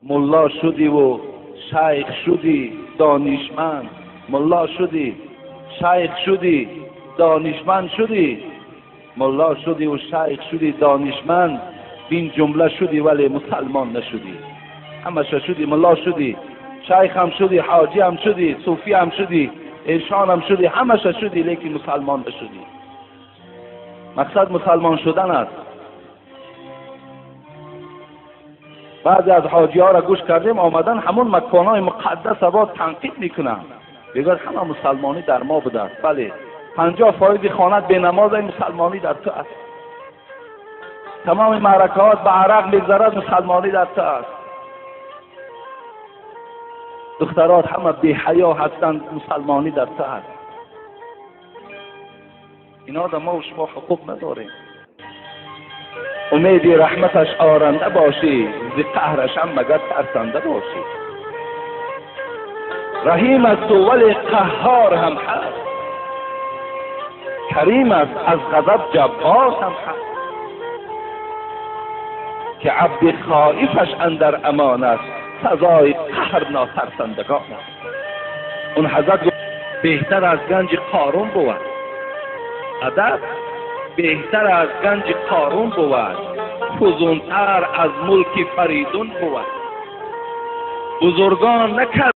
ملا شدی و شیخ شدی دانشمند، ملا شدی شیخ شدی دانشمند شدی، ملا شدی و شیخ شدی دانشمند، بین جمله شدی ولی مسلمان نشدی. همش شدی، ملا شدی، شیخ هم شدی، حاجی هم شدی، صوفی هم شدی، ایشان هم شدی، همش شدی لیکن مسلمان نشدی. مقصد مسلمان شدن است. بعضی از حاجی ها را گوش کردیم آمدن همون مکانهای مقدس را تنقیب میکنن، بگوید همه مسلمانی در ما بوده است. بله 50% خانت به نماز مسلمانی در تو است. تمام معرکات به عرق میگذرد، مسلمانی در تو است. دخترات همه بی حیا هستند، مسلمانی در تو است. اینا در ما و شما حقوق نداریم. امیدی رحمتش آرنده باشی، ز قهرش هم مگر ترسنده باشی. رحیم است ولی قهار هم هست، کریم است از غضب جبار هم هست. که عبد خائفش اندر امان است، سزای قهر ناترسندگان است. اون حضرت گفت بهتر از گنج قارون بود، ادب بهتر از گنج قارون بود، فزونتر از ملک فریدون بود. بزرگان نکرد